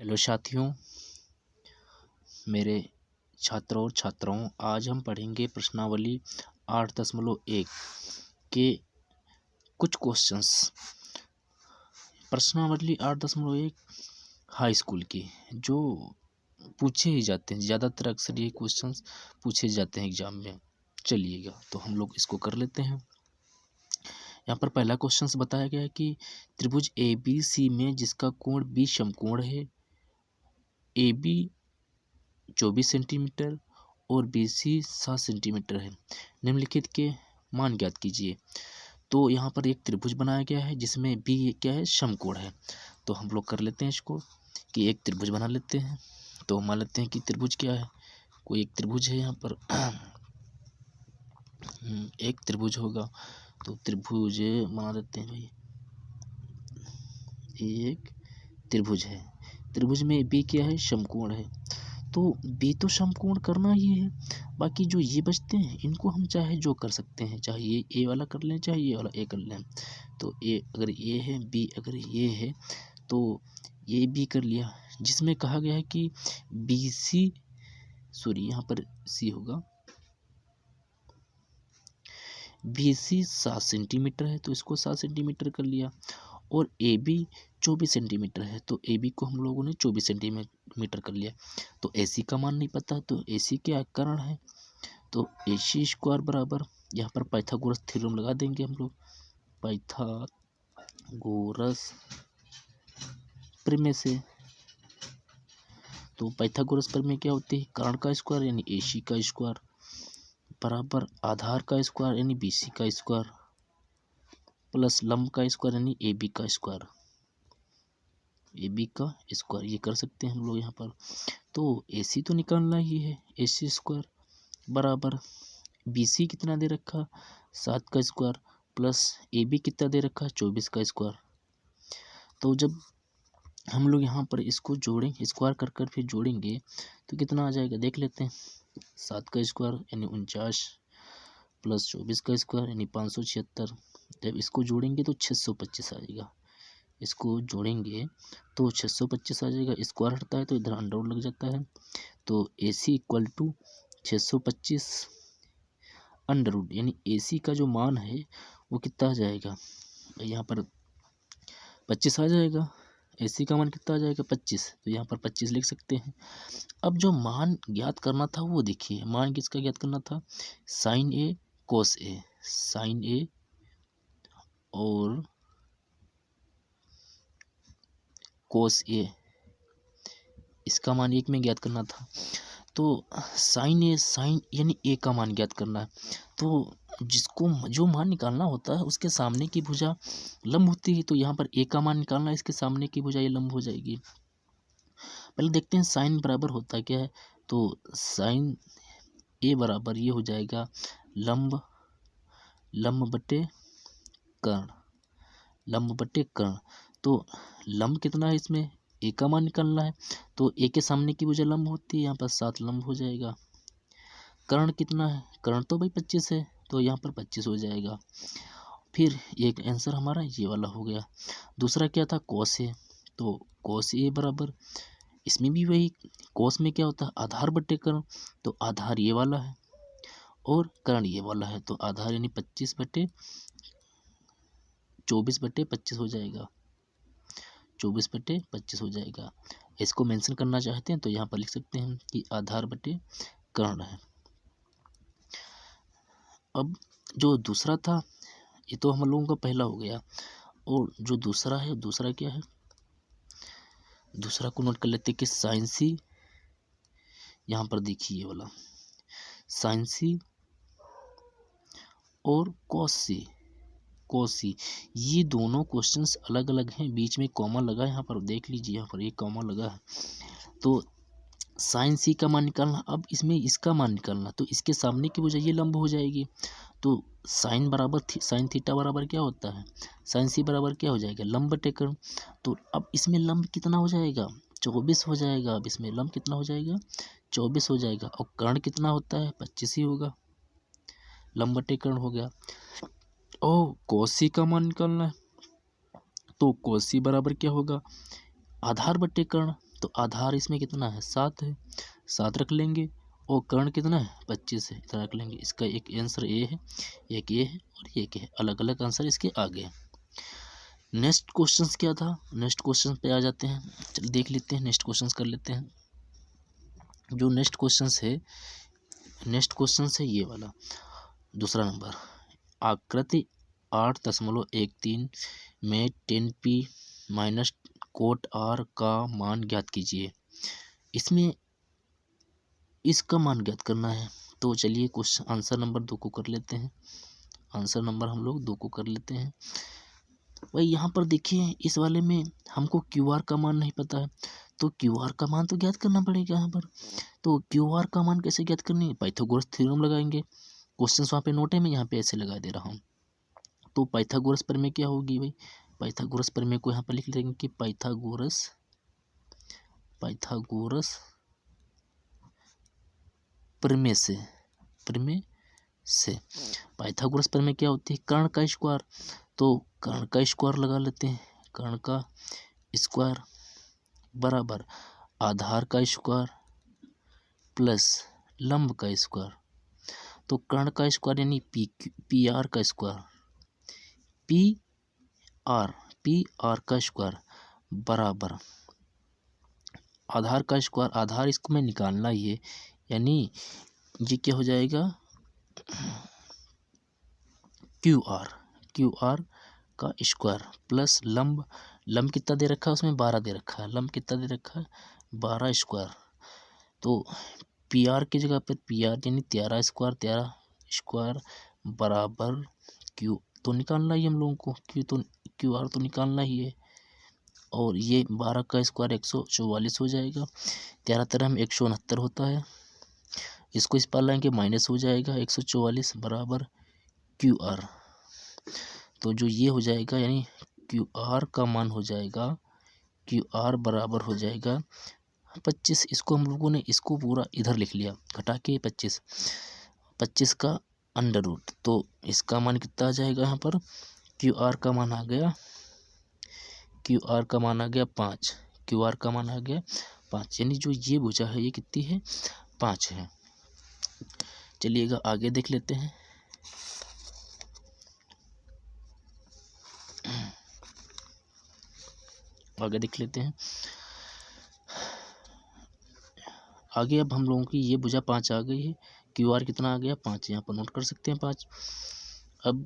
Hello साथियों, मेरे छात्रों और छात्राओं, आज हम पढ़ेंगे प्रश्नावली 8.1 के कुछ क्वेश्चंस। प्रश्नावली 8.1 हाई स्कूल की जो पूछे ही जाते हैं, ज़्यादातर अक्सर ये क्वेश्चंस पूछे जाते हैं एग्जाम में। चलिएगा तो हम लोग इसको कर लेते हैं। यहाँ पर पहला क्वेश्चंस बताया गया है कि त्रिभुज ए बी सी में जिसका कोण बी समकोण है, ए बी 24 सेंटीमीटर और BC 7 सेंटीमीटर है, निम्नलिखित के मान ज्ञात कीजिए। तो यहाँ पर एक त्रिभुज बनाया गया है जिसमें B क्या है, समकोण है। तो हम लोग कर लेते हैं इसको कि एक त्रिभुज बना लेते हैं। तो मान लेते हैं कि त्रिभुज क्या है, कोई एक त्रिभुज है यहाँ पर एक त्रिभुज होगा। तो त्रिभुज बना लेते हैं भाई, एक त्रिभुज है, त्रिभुज में B क्या है, समकोण है। तो B तो समकोण करना ही है, बाकी जो ये बचते हैं इनको हम चाहे जो कर सकते हैं, चाहे ये ए वाला कर लें, चाहे ये वाला ए कर लें। तो ए अगर ये है, B अगर ये है, तो ये B कर लिया, जिसमें कहा गया है कि BC यहाँ पर C होगा, BC 7 सेंटीमीटर है तो इसको 7 सेंटीमीटर कर लिया, और AB 24 सेंटीमीटर है तो AB को हम लोगों ने 24 सेंटीमीटर कर लिया। तो AC का मान नहीं पता, तो AC क्या कर्ण है, तो AC स्क्वायर बराबर, यहाँ पर पाइथागोरस थ्योरम लगा देंगे हम लोग, पाइथागोरस प्रमेय से। तो पाइथागोरस प्रमेय क्या होती है, कर्ण का स्क्वायर यानी AC का स्क्वायर बराबर आधार का स्क्वायर यानी BC का स्क्वायर प्लस लंब का स्क्वायर यानी AB का स्क्वायर, AB का स्क्वायर ये कर सकते हैं हम लोग यहाँ पर। तो AC तो निकालना ही है, AC स्क्वायर बराबर BC कितना दे रखा, 7 का स्क्वायर प्लस AB कितना दे रखा, 24 का स्क्वायर। तो जब हम लोग यहाँ पर इसको जोड़ेंगे, स्क्वायर कर कर फिर जोड़ेंगे तो कितना आ जाएगा देख लेते हैं। 7 का स्क्वायर यानी 49 प्लस 24 का स्क्वायर यानी 576। जब इसको जोड़ेंगे तो 625 आ जाएगा, इसको जोड़ेंगे तो 625 आ जाएगा। स्क्वायर हटता है तो इधर अंडर लग जाता है, तो AC equal to 625 under root, यानी AC का जो मान है वो कितना आ जाएगा, यहाँ पर 25 आ जाएगा। AC का मान कितना आ जाएगा, 25, तो यहाँ पर 25 लिख सकते हैं। अब जो मान ज्ञात करना था वो देखिए, मान किसका ज्ञात करना था, sine A cos A, sine A और कोस A, इसका मान 1 में ज्ञात करना था। तो साइन A, साइन यानी A का मान ज्ञात करना है। तो जिसको जो मान निकालना होता है उसके सामने की भुजा लंब होती है, तो यहाँ पर A का मान निकालना है, इसके सामने की भुजा ये लंब हो जाएगी। पहले देखते हैं साइन बराबर होता क्या है, तो साइन A बराबर ये हो जाएगा लंब, लंब बटे कर्ण, लंब बटे कर्ण। तो लंब कितना है, इसमें A का मान निकालना है, तो A के सामने की भुजा लंब होती है, यहाँ पर 7 लंब हो जाएगा। कर्ण कितना है, कर्ण तो भाई 25 है, तो यहाँ पर 25 हो जाएगा। फिर एक आंसर हमारा ये वाला हो गया। दूसरा क्या था, कोस A, तो कोस A बराबर, इसमें भी वही, कोस में क्या होता है आधार बटे कर्ण, तो आधार ये वाला है और कर्ण ये वाला है, तो आधार यानी 24 बटे 25 हो जाएगा, 24 बटे 25 हो जाएगा। इसको मेंशन करना चाहते हैं तो यहाँ पर लिख सकते हैं कि आधार बटे कर्ण है। अब जो दूसरा था ये तो हम लोगों का पहला हो गया, और जो दूसरा है, दूसरा क्या है, दूसरा को नोट कर लेते हैं कि साइन C, यहाँ पर देखिए ये वाला साइन C और कोस C, कोस C, ये दोनों क्वेश्चंस अलग अलग हैं, बीच में कॉमा लगा है, यहाँ पर देख लीजिए, यहाँ पर एक कॉमा लगा है। तो साइन C का मान निकालना, अब इसमें इसका मान निकालना, तो इसके सामने की भुजा ये लंब हो जाएगी, तो साइन बराबर साइन थीटा बराबर क्या होता है, साइन C बराबर क्या हो जाएगा, लंब बटे कर्ण। तो अब इसमें लंब कितना हो जाएगा, 24 हो जाएगा। अब इसमें लंब कितना हो जाएगा, 24 हो जाएगा, और कर्ण कितना होता है, 25 ही होगा, लंब बटे कर्ण हो गया। और कोस C का मान निकालना है, तो कोस C बराबर क्या होगा, आधार बटे कर्ण, तो आधार इसमें कितना है 7 है, 7 रख लेंगे और कर्ण कितना है 25 है, इतना रख लेंगे। इसका एक आंसर ए है, एक ये है और एक है, अलग अलग आंसर इसके आगे हैं। नेक्स्ट क्वेश्चन क्या था, नेक्स्ट क्वेश्चन पे आ जाते हैं। चल देख लेते हैं, नेक्स्ट क्वेश्चन कर लेते हैं। जो नेक्स्ट क्वेश्चन है ये वाला दूसरा नंबर, आकृति 8.13 में 10p माइनस कोट r का मान ज्ञात कीजिए। इसमें इसका मान ज्ञात करना है। तो चलिए क्वेश्चन आंसर नंबर 2 को कर लेते हैं। आंसर नंबर हम लोग 2 को कर लेते हैं। भाई यहाँ पर देखिए, इस वाले में हमको QR का मान नहीं पता है, तो QR का मान तो ज्ञात करना पड़ेगा यहाँ पर। तो QR का मान कैसे ज्ञात करनी है, पाइथागोरस थ्योरम लगाएंगे। क्वेश्चन वहाँ पे नोट है, मैं यहाँ पे ऐसे लगा दे रहा हूँ। तो पाइथागोरस प्रमेय क्या होगी भाई, पाइथागोरस प्रमेय को यहाँ पर लिख लेंगे कि पाइथागोरस प्रमेय से पाइथागोरस प्रमेय क्या होती है, कर्ण का स्क्वायर। तो कर्ण का स्क्वायर लगा लेते हैं, कर्ण का स्क्वायर बराबर आधार का स्क्वायर प्लस लंब का स्क्वायर। तो कर्ण का स्क्वायर यानी पी आर का स्क्वायर, पी आर का स्क्वायर बराबर आधार का स्क्वायर, आधार इसको मैं निकालना ही है, यानी ये क्या हो जाएगा क्यू आर का स्क्वायर प्लस लंब कितना दे रखा है उसमें 12 दे रखा है, लंब कितना दे रखा है 12 स्क्वायर। तो पी आर की जगह पर पी आर यानी 13 स्क्वायर बराबर क्यू तो निकालना ही हम लोगों को, क्यू आर तो निकालना ही है। और ये 12 का स्क्वायर 144 हो जाएगा, 13 13 में 169 होता है, इसको इस पार लाएंगे माइनस हो जाएगा 144 बराबर क्यू आर। तो जो ये हो जाएगा यानी क्यू आर का मान हो जाएगा, क्यू आर बराबर हो जाएगा 25। इसको हम लोगों ने इसको पूरा इधर लिख लिया घटा के 25 का अंडर रूट। तो इसका मान कितना आ जाएगा यहाँ पर, क्यू आर का मान आ गया 5, क्यू आर का मान आ गया 5, यानी जो ये भुजा है ये कितनी है 5 है। चलिएगा आगे देख लेते हैं। आगे अब हम लोगों की ये भुजा 5 आ गई है, क्यू आर कितना आ गया 5, यहाँ पर नोट कर सकते हैं 5। अब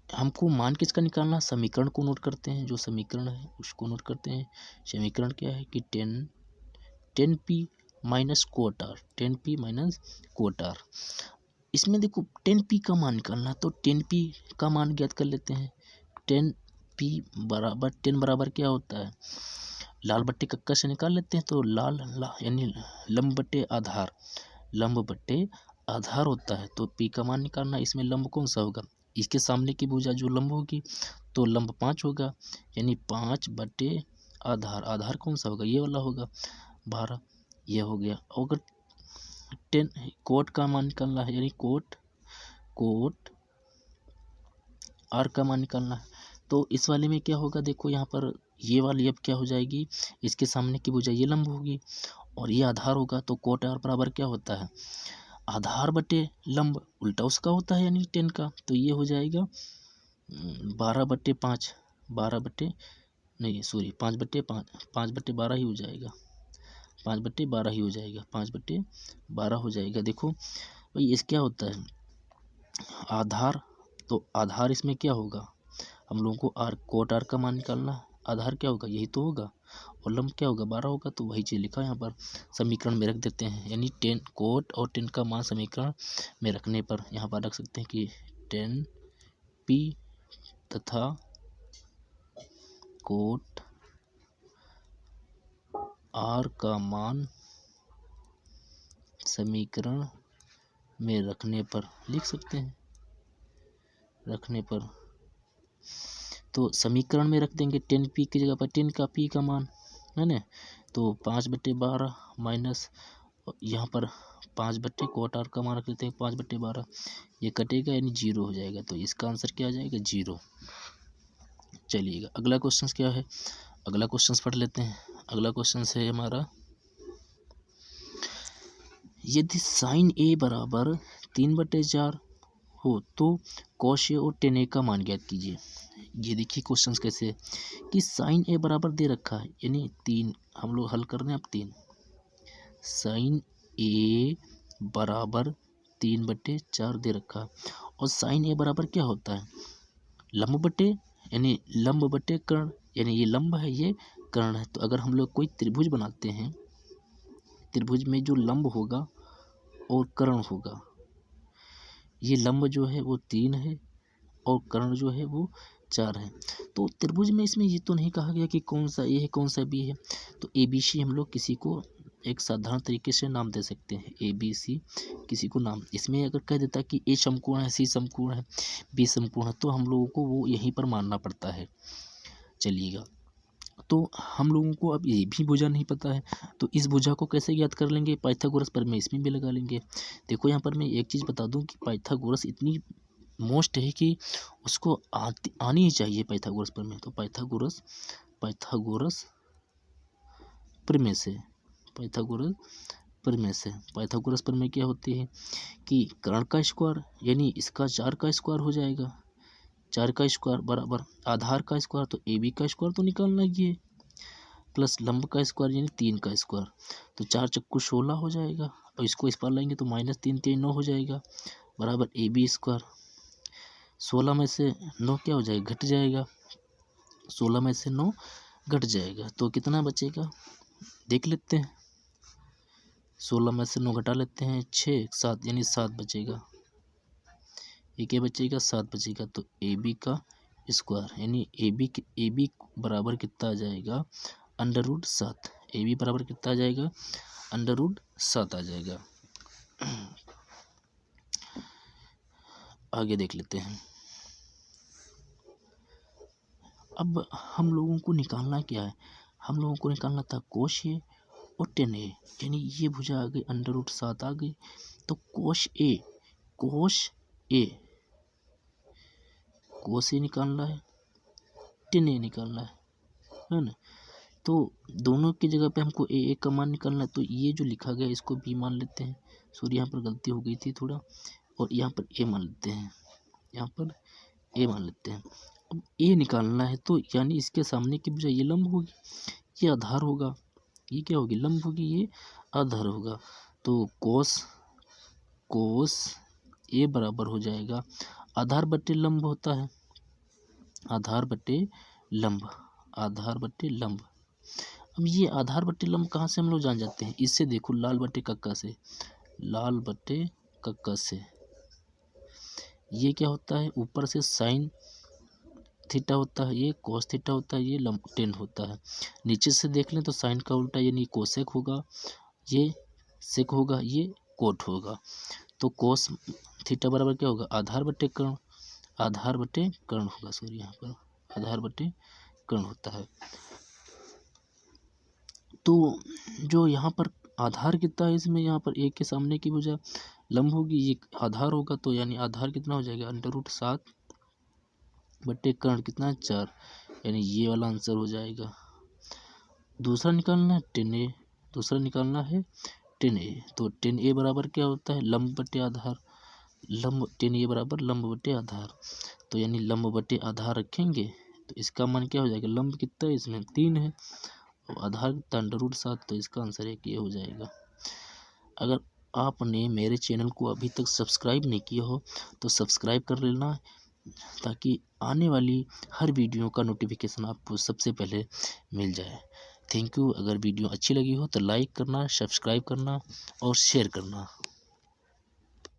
हमको मान किसका निकालना, समीकरण को नोट करते हैं, जो समीकरण है उसको नोट करते हैं। समीकरण क्या है कि 10p माइनस कोट आर। इसमें देखो 10p का मान निकालना, तो 10p का मान ज्ञात कर लेते हैं। 10p बराबर 10 बराबर क्या होता है, लाल बट्टे कक्का से निकाल लेते हैं। तो लाल यानी लंब बट्टे आधार होता है। तो p का मान निकालना, इसमें लंब कौन सा होगा, इसके सामने की भुजा जो लंब होगी तो लंब 5 होगा, यानी 5 बटे आधार कौन सा होगा, ये वाला होगा 12, ये हो गया। अगर 10 कोट का मान निकालना है, यानी कोट आर का मान निकालना है। तो इस वाले में क्या होगा, देखो यहाँ पर ये वाली अब क्या हो जाएगी, इसके सामने की भुजा ये लंब होगी और ये आधार होगा। तो कोट आर बराबर क्या होता है, आधार बटे लंब उल्टा उसका होता है, यानी 10 का। तो ये हो जाएगा 5 बटे 12 ही हो जाएगा, 5 बटे 12 हो जाएगा। देखो भाई इस क्या होता है आधार, तो आधार इसमें क्या होगा, हम लोगों को कोट आर का मान निकालना, आधार क्या होगा यही तो होगा, और लंब क्या होगा 12 होगा। तो वही चीज़ लिखा यहाँ पर समीकरण में रख देते हैं, यानी 10 कोट और 10 का मान समीकरण में रखने पर यहाँ पर रख सकते हैं कि 10p तथा कोट आर का मान समीकरण में रखने पर लिख सकते हैं, तो समीकरण में रख देंगे 10p की जगह पर 10 का p का मान है ना। तो 5 बटे 12 माइनस यहाँ पर 5 बटे कोट आर का मान रख लेते हैं 5 बटे 12, ये कटेगा यानी 0 हो जाएगा। तो इसका आंसर क्या आ जाएगा 0। चलिएगा अगला क्वेश्चन क्या है, अगला क्वेश्चन पढ़ लेते हैं। अगला क्वेश्चन है हमारा, यदि साइन ए बराबर 3/4 हो तो कॉस ए और टेन ए का मान ज्ञात कीजिए। ये देखिए क्वेश्चन कैसे है कि साइन ए बराबर दे रखा है, यानी 3, हम लोग हल कर रहे हैं अब 3। साइन ए बराबर 3/4 दे रखा है, और साइन ए बराबर क्या होता है, लंब बटे, यानी लंब बटे कर्ण, यानी ये लंब है ये कर्ण है। तो अगर हम लोग कोई त्रिभुज बनाते हैं, त्रिभुज में जो लंब होगा और कर्ण होगा, ये लंब जो है वो 3 है और कर्ण जो है वो 4 है। तो त्रिभुज में इसमें ये तो नहीं कहा गया कि कौन सा ए है कौन सा बी है, तो ए बी सी हम लोग किसी को एक साधारण तरीके से नाम दे सकते हैं, ए बी सी किसी को नाम। इसमें अगर कह देता कि ए समकोण है, सी समकोण है, बी समकोण है, तो हम लोगों को वो यहीं पर मानना पड़ता है। चलिएगा, तो हम लोगों को अब ये भी भुजा नहीं पता है, तो इस भुजा को कैसे ज्ञात कर लेंगे, पाइथागोरस प्रमेय इसमें भी लगा लेंगे। देखो यहाँ पर मैं एक चीज़ बता दूं कि पाइथागोरस इतनी मोस्ट है कि उसको आनी ही चाहिए पाइथागोरस प्रमेय। तो पाइथागोरस प्रमेय से, पाइथागोरस प्रमेय क्या होती है कि कर्ण का स्क्वायर यानी इसका 4 का स्क्वायर हो जाएगा, 4 का स्क्वायर बराबर आधार का स्क्वायर, तो ए बी का स्क्वायर तो निकालना ही है, प्लस लंब का स्क्वायर यानी 3 का स्क्वायर, तो 4 चक्कू 16 हो जाएगा, और इसको इस पार लाएंगे तो -3 3 9 हो जाएगा, बराबर ए बी स्क्वायर। 16 में से 9 क्या हो जाएगा, घट जाएगा, 16 में से 9 घट जाएगा, तो कितना बचेगा देख लेते हैं। 16 में से 9 घटा लेते हैं, 6 7 यानी 7 बचेगा, ये क्या बचेगा 7 बचेगा। तो ए बी का स्क्वायर यानी ए बी बराबर कितना आ जाएगा, √7। ए बी बराबर कितना आ जाएगा, √7 आ जाएगा। आगे देख लेते हैं। अब हम लोगों को निकालना क्या है, हम लोगों को निकालना था कोश ए और टेन ए, यानी ये भुजा आ गई, √7 आ गई, तो कोश ए निकालना है, टेन ए निकालना है ना। तो दोनों की जगह पे हमको ए का मान निकालना है, तो ये जो लिखा गया इसको बी मान लेते हैं, सॉरी यहाँ पर गलती हो गई थी थोड़ा, और यहाँ पर ए मान लेते हैं, यहाँ पर ए मान लेते हैं। अब ए निकालना है, तो यानी इसके सामने की भुजा ये लंब होगी, ये आधार होगा, ये क्या होगी लंब होगी, ये आधार होगा। तो कोस ए बराबर हो जाएगा, आधार बट्टे लंब होता है, आधार बट्टे लंब। अब ये आधार बट्टे लंब कहाँ से हम लोग जान जाते हैं, इससे देखो लाल बट्टे कक्का से, ये क्या होता है ऊपर से साइन थीटा होता है, ये कोस थीटा होता है, ये लंब टेन होता है। नीचे से देख लें तो साइन का उल्टा यानी कोसेक होगा, ये सेक होगा, ये कोट होगा। तो कोस थीटा बराबर क्या होगा, आधार बट्टे कर्ण होगा, सॉरी यहाँ पर आधार बट्टे कर्ण होता है। तो जो यहाँ पर आधार कितना है, इसमें यहाँ पर एक के सामने की भुजा लंब होगी, ये आधार होगा, तो यानी आधार कितना हो जाएगा, √7 बट्टे कर्ण कितना है 4, यानी ये वाला आंसर हो जाएगा। दूसरा निकालना है टेन ए, तो टेन ए बराबर क्या होता है, लंब बट्टे आधार, टेन ए बराबर लंब बट्टे आधार, तो यानी लंब बट्टे आधार रखेंगे तो इसका मान क्या हो जाएगा, लंब कितना है इसमें 3 है और आधार कितना √7, तो इसका आंसर एक ये हो जाएगा। अगर आपने मेरे चैनल को अभी तक सब्सक्राइब नहीं किया हो तो सब्सक्राइब कर लेना, ताकि आने वाली हर वीडियो का नोटिफिकेशन आपको सबसे पहले मिल जाए। Thank you. अगर वीडियो अच्छी लगी हो तो लाइक करना, सब्सक्राइब करना और शेयर करना।